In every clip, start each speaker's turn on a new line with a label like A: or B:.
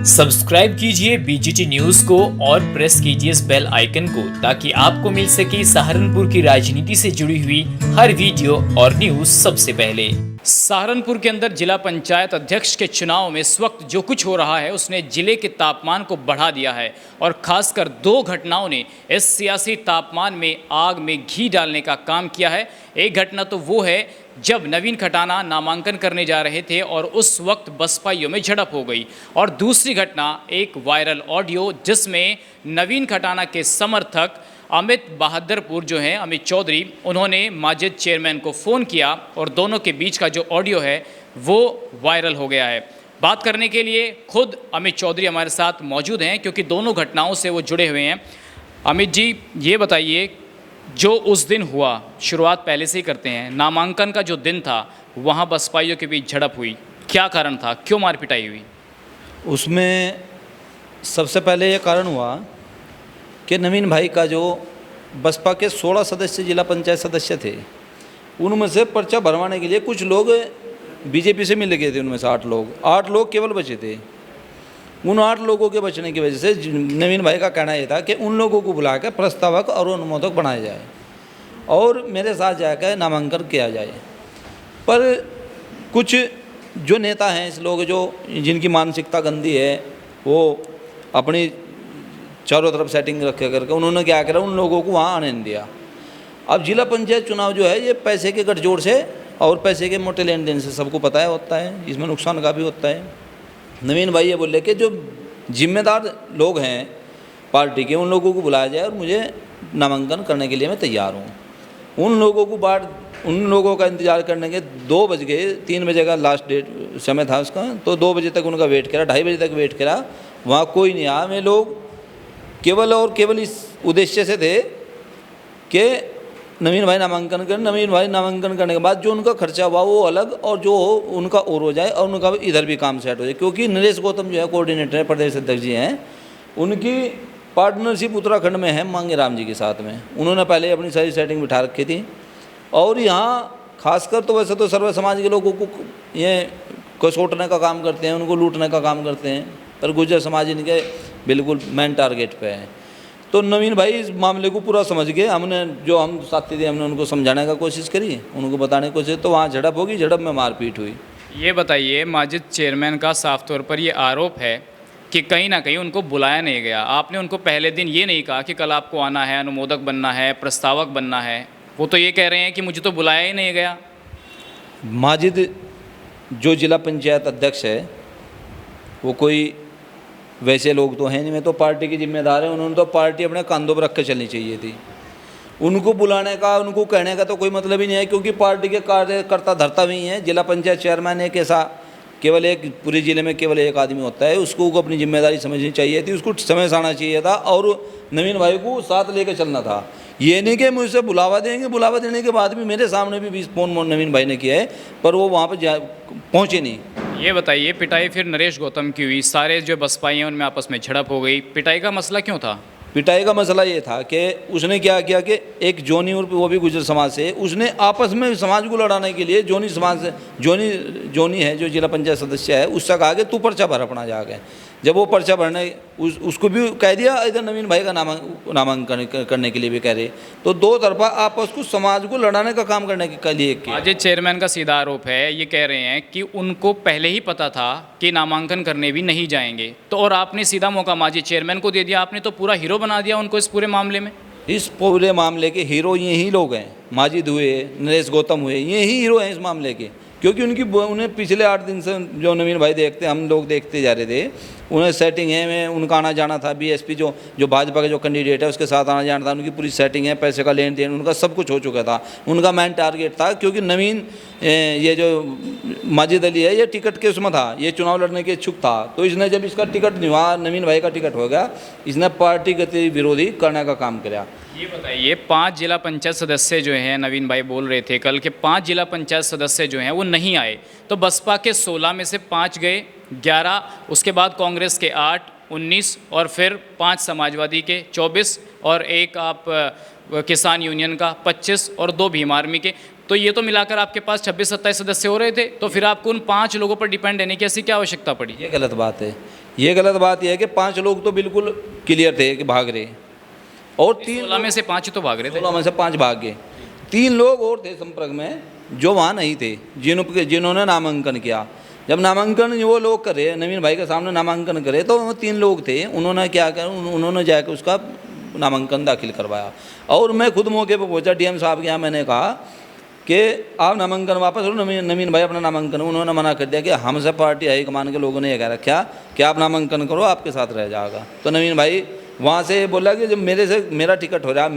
A: Subscribe कीजिए BGT news को और प्रेस कीजिए इस बेल आइकन को ताकि आपको मिल सके सहारनपुर की राजनीति से जुड़ी हुई हर वीडियो और न्यूज सबसे पहले। सहारनपुर के अंदर जिला पंचायत अध्यक्ष के चुनाव में इस वक्त जो कुछ हो रहा है उसने जिले के तापमान को बढ़ा दिया है और खासकर दो घटनाओं ने इस सियासी तापमान में आग में घी डालने का काम किया है। एक घटना तो वो है जब नवीन खटाना नामांकन करने जा रहे थे और उस वक्त बसपाइयों में झड़प हो गई, और दूसरी घटना एक वायरल ऑडियो जिसमें नवीन खटाना के समर्थक अमित बहादुरपुर जो हैं अमित चौधरी, उन्होंने माजिद चेयरमैन को फ़ोन किया और दोनों के बीच का जो ऑडियो है वो वायरल हो गया है। बात करने के लिए खुद अमित चौधरी हमारे साथ मौजूद हैं क्योंकि दोनों घटनाओं से वो जुड़े हुए हैं। अमित जी, ये बताइए, जो उस दिन हुआ, शुरुआत पहले से ही करते हैं, नामांकन का जो दिन था वहाँ बसपाइयों के बीच झड़प हुई, क्या कारण था, क्यों मार पिटाई हुई?
B: उसमें सबसे पहले ये कारण हुआ कि नवीन भाई का जो बसपा के 16 सदस्य जिला पंचायत सदस्य थे, उनमें से पर्चा भरवाने के लिए कुछ लोग बीजेपी से मिल गए थे। उनमें से 8 लोग केवल बचे थे। उन 8 लोगों के बचने की वजह से नवीन भाई का कहना यह था कि उन लोगों को बुला कर प्रस्तावक और अनुमोदक बनाया जाए और मेरे साथ जाकर नामांकन किया जाए। पर कुछ जो नेता हैं, इस लोग जो जिनकी मानसिकता गंदी है, वो अपनी चारों तरफ सेटिंग रख करके उन्होंने क्या करा, उन लोगों को वहाँ आने नहीं दिया। अब जिला पंचायत चुनाव जो है ये पैसे के गठजोड़ से और पैसे के मोटे लेन देन से सबको पता है होता है, इसमें नुकसान का भी होता है। नवीन भाई ये बोले कि जो जिम्मेदार लोग हैं पार्टी के, उन लोगों को बुलाया जाए और मुझे नामांकन करने के लिए मैं तैयार हूँ। उन लोगों का इंतज़ार करने के 2 बज गए, 3 बजे का लास्ट डेट समय था उसका, तो 2 बजे तक उनका वेट करा, 2:30 बजे तक वेट करा, वहाँ कोई नहीं आया। मैं लोग केवल और केवल इस उद्देश्य से थे कि नवीन भाई नामांकन करने के बाद जो उनका खर्चा हुआ वो अलग और जो उनका और हो जाए और उनका इधर भी काम सेट हो जाए। क्योंकि नरेश गौतम जो है कोऑर्डिनेटर है, प्रदेश अध्यक्ष जी हैं, उनकी पार्टनरशिप उत्तराखंड में है मांगेराम जी के साथ में। उन्होंने पहले अपनी सारी सेटिंग बिठा रखी थी। और यहाँ खासकर तो वैसे तो सर्व समाज के लोगों को ये कसोटने का काम करते हैं, उनको लूटने का काम करते हैं, पर गुर्जर समाज इनके बिल्कुल मेन टारगेट पे है। तो नवीन भाई इस मामले को पूरा समझ गए। हम साथी थे, हमने उनको समझाने का कोशिश करी, उनको बताने की कोशिश, तो वहाँ झड़प होगी, झड़प में मारपीट हुई।
A: ये बताइए, माजिद चेयरमैन का साफ तौर पर ये आरोप है कि कहीं ना कहीं उनको बुलाया नहीं गया। आपने उनको पहले दिन ये नहीं कहा कि कल आपको आना है, अनुमोदक बनना है, प्रस्तावक बनना है। वो तो ये कह रहे हैं कि मुझे तो बुलाया ही नहीं गया।
B: माजिद जो जिला पंचायत अध्यक्ष है वो कोई वैसे लोग तो हैं नहीं, मैं तो पार्टी की जिम्मेदार है। उन्होंने तो पार्टी अपने कंधों पर रख कर चलनी चाहिए थी। उनको बुलाने का, उनको कहने का तो कोई मतलब ही नहीं है, क्योंकि पार्टी के कार्यकर्ता धरता भी हैं। जिला पंचायत चेयरमैन एक ऐसा केवल एक पूरे ज़िले में केवल एक आदमी होता है, उसको अपनी जिम्मेदारी समझनी चाहिए थी, उसको समय से आना चाहिए था और नवीन भाई को साथ लेकर चलना था। ये नहीं कि मुझसे बुलावा देंगे, बुलावा देने के बाद भी मेरे सामने भी 20 फोन नवीन भाई ने किया है, पर वो वहाँ पर पहुँचे नहीं।
A: ये बताइए, पिटाई फिर नरेश गौतम की हुई, सारे जो बसपाई हैं उनमें आपस में झड़प हो गई, पिटाई का मसला क्यों था?
B: पिटाई का मसला ये था कि उसने क्या किया कि एक जोनी, और वो भी गुजर समाज से, उसने आपस में समाज को लड़ाने के लिए जोनी समाज से, जोनी है जो जिला पंचायत सदस्य है, उससे कहा कि तू पर्चा भर अपना जाके। जब वो पर्चा भरने उसको भी कह दिया, इधर नवीन भाई का नामांकन करने के लिए भी कह रहे, तो दो तरफा आपस को समाज को लड़ाने का काम करने के लिए किया।
A: आज चेयरमैन का सीधा आरोप है, ये कह रहे हैं कि उनको पहले ही पता था कि नामांकन करने भी नहीं जाएंगे, तो और आपने सीधा मौका माजी चेयरमैन को दे दिया। आपने तो पूरा हीरो बना दिया उनको इस पूरे मामले में।
B: इस पूरे मामले के हीरो यही लोग हैं, माजिद हुए, नरेश गौतम हुए, यही हीरो हैं इस मामले के। क्योंकि उन्हें पिछले 8 दिन से जो नवीन भाई हम लोग देखते जा रहे थे, उन्हें सेटिंग है, में उनका आना जाना था, बीएसपी जो भाजपा का जो कैंडिडेट है उसके साथ आना जाना था, उनकी पूरी सेटिंग है, पैसे का लेन देन, उनका सब कुछ हो चुका था। उनका मेन टारगेट था, क्योंकि नवीन ये जो माजिद अली है ये टिकट के उसमें था, ये चुनाव लड़ने के इच्छुक था। तो इसने जब इसका टिकट नहीं हुआ, नवीन भाई का टिकट हो गया, इसने पार्टी गति विरोधी करने का काम किया।
A: ये बताइए, 5 जिला पंचायत सदस्य जो हैं, नवीन भाई बोल रहे थे कल के 5 जिला पंचायत सदस्य जो हैं वो नहीं आए, तो बसपा के 16 में से 5 गए, 11, उसके बाद कांग्रेस के 8, 19 और फिर 5 समाजवादी के 24 और एक आप किसान यूनियन का 25 और 2 भीम आर्मी के। तो ये तो मिलाकर आपके पास 26-27 सदस्य हो रहे थे, तो फिर आपको उन 5 लोगों पर डिपेंड रहने की ऐसी क्या आवश्यकता पड़ी?
B: ये गलत बात है। ये गलत बात यह है कि 5 लोग तो बिल्कुल क्लियर थे कि भाग रहे, और
A: 16 में से 5 ही तो भाग रहे थे।
B: 16 में से 5 भाग गए। 3 लोग और थे संपर्क में जो वहाँ नहीं थे, जिन्होंने नामांकन किया। जब नामांकन वो लोग करे, नवीन भाई के सामने नामांकन करे, तो वो 3 लोग थे, उन्होंने क्या कर, उन्होंने जाकर उसका नामांकन दाखिल करवाया। और मैं खुद मौके पर पहुँचा डीएम साहब के यहाँ, मैंने कहा कि आप नामांकन वापस लो, नवीन भाई अपना नामांकन। उन्होंने मना कर दिया कि हमसे पार्टी हाईकमान के लोगों ने यह कह रखा कि आप नामांकन करो, आपके साथ रह जाएगा। तो नवीन भाई वहाँ से बोला कि जब मेरा टिकट हो रहा है,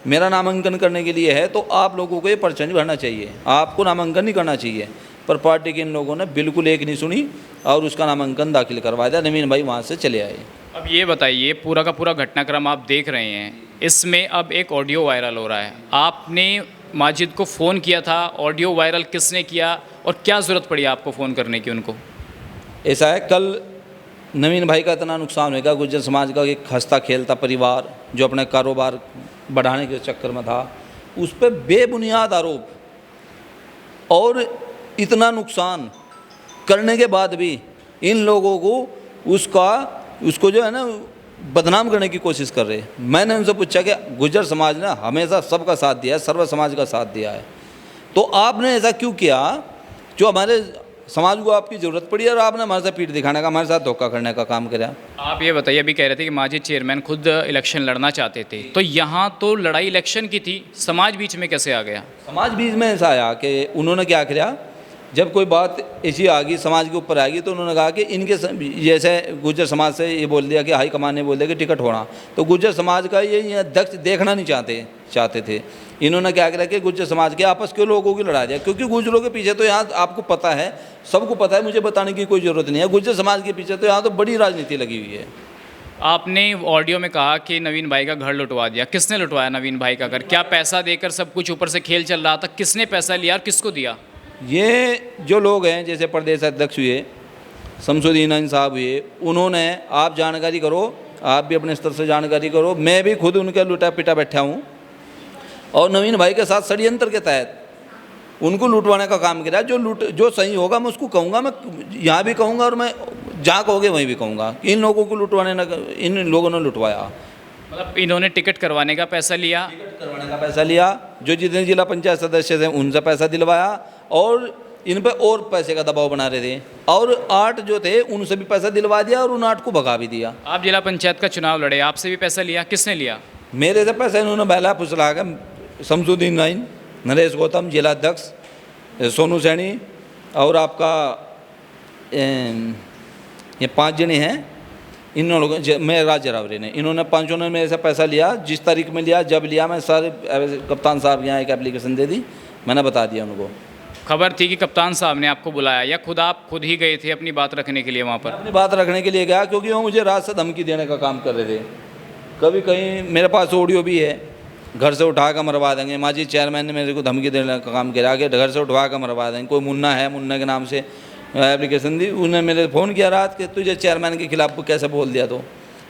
B: मेरा नामांकन करने के लिए है, तो आप लोगों को ये पर्चा नहीं भरना चाहिए, आपको नामांकन नहीं करना चाहिए। पर पार्टी के इन लोगों ने बिल्कुल एक नहीं सुनी और उसका नामांकन दाखिल करवा दिया। नवीन भाई वहाँ से चले आए।
A: अब ये बताइए, पूरा का पूरा घटनाक्रम आप देख रहे हैं, इसमें अब एक ऑडियो वायरल हो रहा है। आपने माजिद को फ़ोन किया था, ऑडियो वायरल किसने किया और क्या ज़रूरत पड़ी आपको फ़ोन करने की उनको?
B: ऐसा है, कल नवीन भाई का इतना नुकसान होगा, गुज्जर समाज का एक हंसता खेलता परिवार जो अपने कारोबार बढ़ाने के चक्कर में था, उस पर बेबुनियाद आरोप और इतना नुकसान करने के बाद भी इन लोगों को उसको जो है ना बदनाम करने की कोशिश कर रहे। मैंने उनसे पूछा कि गुज्जर समाज ने हमेशा सबका साथ दिया है, सर्व समाज का साथ दिया है, तो आपने ऐसा क्यों किया जो हमारे समाज को आपकी ज़रूरत पड़ी और आपने हमारे साथ पीठ दिखाने का, हमारे साथ धोखा करने का काम किया?
A: आप ये बताइए, अभी कह रहे थे कि माजिद चेयरमैन खुद इलेक्शन लड़ना चाहते थे, तो यहाँ तो लड़ाई इलेक्शन की थी, समाज बीच में कैसे आ गया?
B: समाज बीच में ऐसा आया कि उन्होंने क्या किया, जब कोई बात ऐसी आ गई समाज के ऊपर आ गई, तो उन्होंने कहा कि इनके जैसे गुज्जर समाज से ये बोल दिया कि हाई कमान ने बोल दिया कि टिकट होना, तो गुज्जर समाज का ये अध्यक्ष देखना नहीं चाहते थे। इन्होंने क्या किया कि गुज्जर समाज के आपस के लोगों की लड़ा दिया, क्योंकि गुज्जरों के पीछे तो यहाँ आपको पता है, सबको पता है, मुझे बताने की कोई ज़रूरत नहीं है, गुज्जर समाज के पीछे तो यहाँ तो बड़ी राजनीति लगी हुई है।
A: आपने ऑडियो में कहा कि नवीन भाई का घर लुटवा दिया, किसने लुटवाया नवीन भाई का घर? क्या पैसा देकर सब कुछ ऊपर से खेल चल रहा था? किसने पैसा लिया और किसको दिया?
B: ये जो लोग हैं, जैसे प्रदेश अध्यक्ष हुए, शमसुद्दीन साहब हुए, उन्होंने, आप जानकारी करो, आप भी अपने स्तर से जानकारी करो, मैं भी खुद उनके लुटा पिटा बैठा हूँ, और नवीन भाई के साथ षड्यंत्र के तहत उनको लूटवाने का काम किया। जो सही होगा मैं उसको कहूँगा, मैं यहाँ भी कहूँगा और मैं जहाँ कहोगे वहीं भी कहूँगा। इन लोगों को इन लोगों ने लुटवाया।
A: मतलब इन्होंने टिकट करवाने का पैसा लिया,
B: जो जितने जिला पंचायत सदस्य थे उनसे पैसा दिलवाया, और इन पे और पैसे का दबाव बना रहे थे, और 8 जो थे उनसे भी पैसा दिलवा दिया और उन 8 को भगा भी दिया।
A: आप जिला पंचायत का चुनाव लड़े, आपसे भी पैसा लिया, किसने लिया?
B: मेरे से पैसा इन्होंने बहला फुसला कर, शमसुद्दीन नाइन, नरेश गौतम जिला अध्यक्ष, सोनू सैनी और आपका ये 5 जने हैं, इन लोगों मैं राज्य रावरे ने, इन्होंने 5 ने मेरे से पैसा लिया। जिस तारीख में लिया, जब लिया, मैं सारे कप्तान साहब के यहाँ एक एप्लीकेशन दे दी, मैंने बता दिया उनको।
A: खबर थी कि कप्तान साहब ने आपको बुलाया, या आप खुद ही गए थे अपनी बात रखने के लिए वहाँ पर?
B: अपनी बात रखने के लिए गया, क्योंकि वो मुझे रात से धमकी देने का काम कर रहे थे। कभी कहीं मेरे पास ऑडियो भी है, घर से उठा कर मरवा देंगे, माजी चेयरमैन ने मेरे को धमकी देने का काम किया कि घर से उठवा कर मरवा देंगे। कोई मुन्ना है, मुन्ना के नाम से एप्लीकेशन दी, उन्होंने मेरे फ़ोन किया रात के, तुझे चेयरमैन के खिलाफ कैसे बोल दिया? तो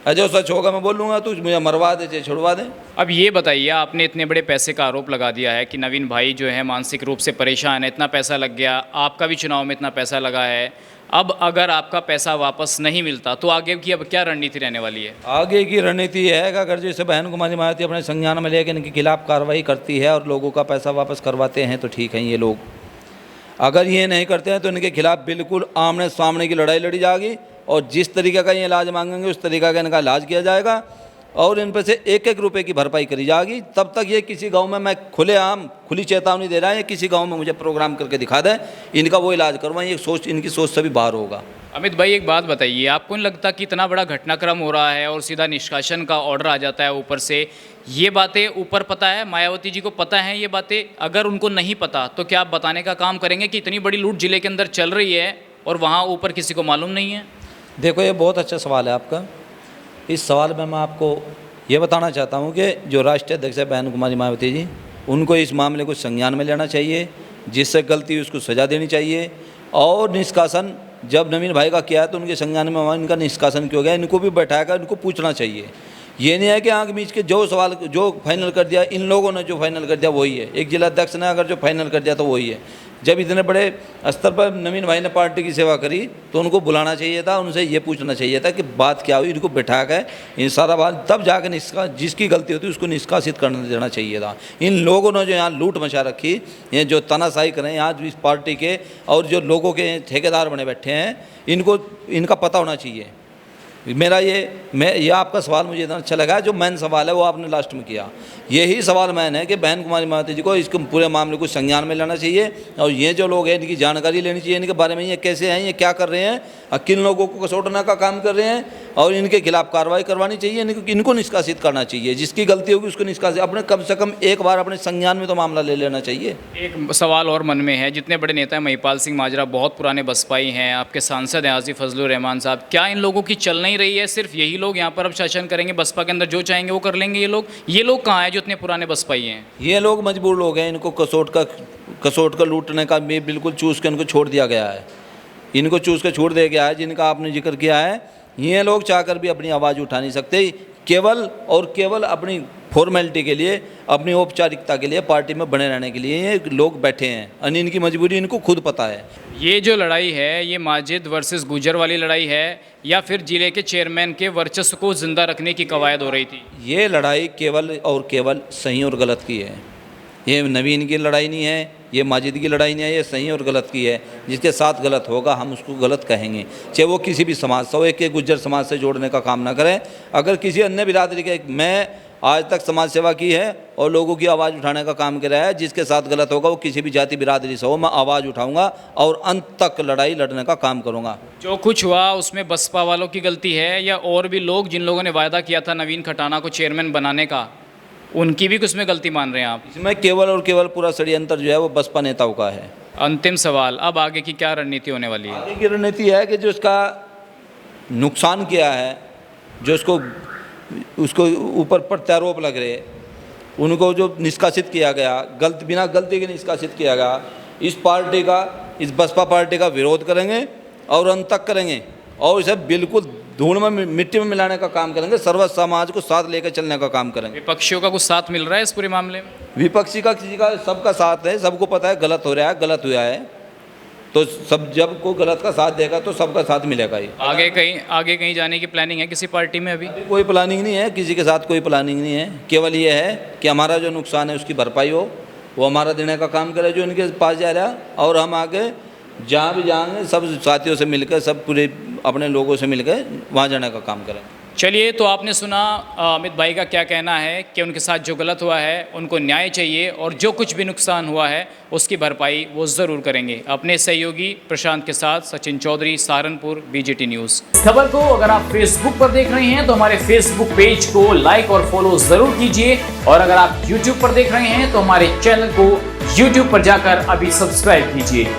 B: जो सच होगा मैं बोलूँगा, तू मुझे मरवा दे चाहे छुड़वा दे।
A: अब ये बताइए, आपने इतने बड़े पैसे का आरोप लगा दिया है कि नवीन भाई जो है मानसिक रूप से परेशान है, इतना पैसा लग गया, आपका भी चुनाव में इतना पैसा लगा है, अब अगर आपका पैसा वापस नहीं मिलता तो आगे की अब क्या रणनीति रहने वाली है?
B: आगे की रणनीति है कि अगर जैसे बहन कुमारी मायावती अपने संज्ञान में लेकर इनके खिलाफ कार्रवाई करती है और लोगों का पैसा वापस करवाते हैं तो ठीक है। ये लोग अगर ये नहीं करते हैं तो इनके खिलाफ बिल्कुल आमने सामने की लड़ाई लड़ी जाएगी, और जिस तरीके का ये इलाज मांगेंगे उस तरीका का इनका इलाज किया जाएगा, और इन पर से 1-1 रुपये की भरपाई करी जाएगी। तब तक ये किसी गांव में, मैं खुली चेतावनी दे रहा है, किसी गांव में मुझे प्रोग्राम करके दिखा दें, इनका वो इलाज करवाएं। ये सोच, इनकी सोच से भी बाहर होगा।
A: अमित भाई, एक बात बताइए, आपको नहीं लगता कि इतना बड़ा घटनाक्रम हो रहा है और सीधा निष्कासन का ऑर्डर आ जाता है ऊपर से? ये बातें ऊपर पता है, मायावती जी को पता है ये बातें? अगर उनको नहीं पता तो क्या आप बताने का काम करेंगे कि इतनी बड़ी लूट जिले के अंदर चल रही है और वहाँ ऊपर किसी को मालूम नहीं है?
B: देखो, ये बहुत अच्छा सवाल है आपका। इस सवाल में मैं आपको ये बताना चाहता हूँ कि जो राष्ट्रीय अध्यक्ष है बहन कुमारी मायावती जी, उनको इस मामले को संज्ञान में लेना चाहिए, जिससे गलती उसको सज़ा देनी चाहिए, और निष्कासन जब नवीन भाई का किया है तो उनके संज्ञान में इनका निष्कासन क्यों गया, इनको भी बैठाकर इनको पूछना चाहिए, ये नहीं है कि आंख मीच के जो सवाल जो फाइनल कर दिया इन लोगों ने, जो फाइनल कर दिया वही है, एक जिला अध्यक्ष ने अगर जो फाइनल कर दिया तो वही है। जब इतने बड़े स्तर पर नवीन भाई ने पार्टी की सेवा करी तो उनको बुलाना चाहिए था, उनसे ये पूछना चाहिए था कि बात क्या हुई, इनको बैठा कर इन सारा बात तब जाकर जिसकी गलती होती है उसको निष्कासित करने देना चाहिए था। इन लोगों ने जो यहाँ लूट मचा रखी, ये जो तानाशाही करें यहाँ इस पार्टी के और जो लोगों के ठेकेदार बने बैठे हैं, इनका पता होना चाहिए। मेरा ये आपका सवाल मुझे इतना अच्छा लगा, जो मेन सवाल है वो आपने लास्ट में किया, यही सवाल मैन है कि बहन कुमारी महतो जी को इसके पूरे मामले को संज्ञान में लेना चाहिए और ये जो लोग हैं इनकी जानकारी लेनी चाहिए, इनके बारे में ये कैसे हैं, ये क्या कर रहे हैं और किन लोगों को कसोटना का काम कर रहे हैं और इनके खिलाफ कार्रवाई करवानी चाहिए, इनको निष्कासित करना चाहिए, जिसकी गलती होगी उसको निष्कासित, अपने कम से कम एक बार अपने संज्ञान में तो मामला ले लेना चाहिए।
A: एक सवाल और मन में है, जितने बड़े नेता हैं महिपाल सिंह माजरा बहुत पुराने बसपाई हैं, आपके सांसद हैं आसिफ फजलुर रहमान साहब, क्या इन लोगों की चल नहीं रही है? सिर्फ यही लोग यहाँ पर अब शासन करेंगे, बसपा के अंदर जो चाहेंगे वो कर लेंगे? ये लोग कहाँ हैं जो इतने पुराने बसपाई हैं?
B: ये लोग मजबूर लोग हैं, इनको कसोट का लूटने का भी बिल्कुल चूस के इनको छोड़ दिया गया है, इनको चूस के छोड़ दिया गया है, जिनका आपने जिक्र किया है। ये लोग चाहकर भी अपनी आवाज़ उठा नहीं सकते, केवल और केवल अपनी फॉर्मेलिटी के लिए, अपनी औपचारिकता के लिए, पार्टी में बने रहने के लिए ये लोग बैठे हैं और इनकी मजबूरी इनको खुद पता है।
A: ये जो लड़ाई है ये माजिद वर्सेस गुजर वाली लड़ाई है या फिर जिले के चेयरमैन के वर्चस्व को जिंदा रखने की कवायद हो रही थी?
B: ये लड़ाई केवल और केवल सही और गलत की है, ये नवीन की लड़ाई नहीं है, ये माजिद की लड़ाई नहीं है, ये सही और गलत की है। जिसके साथ गलत होगा हम उसको गलत कहेंगे, चाहे वो किसी भी समाज से हो, एक गुज्जर समाज से जोड़ने का काम ना करें। अगर किसी अन्य बिरादरी के, मैं आज तक समाज सेवा की है और लोगों की आवाज़ उठाने का काम किया है, जिसके साथ गलत होगा वो किसी भी जाति बिरादरी से हो, मैं आवाज़ उठाऊंगा और अंत तक लड़ाई लड़ने का काम करूंगा।
A: जो कुछ हुआ उसमें बसपा वालों की गलती है या और भी लोग जिन लोगों ने वायदा किया था नवीन खटाना को चेयरमैन बनाने का, उनकी भी कुछ में गलती मान रहे हैं आप?
B: इसमें केवल और केवल पूरा षड्यंत्र जो है वो बसपा नेताओं का है।
A: अंतिम सवाल, अब आगे की क्या रणनीति होने वाली है?
B: आगे की रणनीति है कि जो इसका नुकसान किया है, जो उसको ऊपर प्रत्यारोप लग रहे, उनको जो निष्कासित किया गया, बिना गलती के निष्कासित किया गया, इस पार्टी का, इस बसपा पार्टी का विरोध करेंगे और अंत तक करेंगे और इसे बिल्कुल धूल में मिट्टी में मिलाने का काम करेंगे, सर्व समाज को साथ लेकर चलने का काम करेंगे।
A: विपक्षियों का कुछ साथ मिल रहा है इस पूरे मामले में?
B: विपक्षी का किसी का, सबका साथ है, सबको पता है गलत हो रहा है, गलत हुआ है, तो सब जब कोई गलत का साथ देगा तो सबका साथ मिलेगा ही।
A: आगे कहीं जाने की प्लानिंग है किसी पार्टी में? अभी
B: कोई प्लानिंग नहीं है, किसी के साथ कोई प्लानिंग नहीं है, केवल ये है कि हमारा जो नुकसान है उसकी भरपाई हो, वो हमारा देने का काम करे जो इनके पास जा रहा है, और हम आगे जहाँ भी जाएंगे सब साथियों से मिलकर, सब पूरे अपने लोगों से मिलकर वहाँ जाने का काम करें।
A: चलिए, तो आपने सुना अमित भाई का क्या कहना है कि उनके साथ जो गलत हुआ है उनको न्याय चाहिए और जो कुछ भी नुकसान हुआ है उसकी भरपाई वो ज़रूर करेंगे। अपने सहयोगी प्रशांत के साथ सचिन चौधरी, सहारनपुर, बीजेटी न्यूज़। खबर को अगर आप फेसबुक पर देख रहे हैं तो हमारे फेसबुक पेज को लाइक और फॉलो ज़रूर कीजिए, और अगर आप यूट्यूब पर देख रहे हैं तो हमारे चैनल को यूट्यूब पर जाकर अभी सब्सक्राइब कीजिए।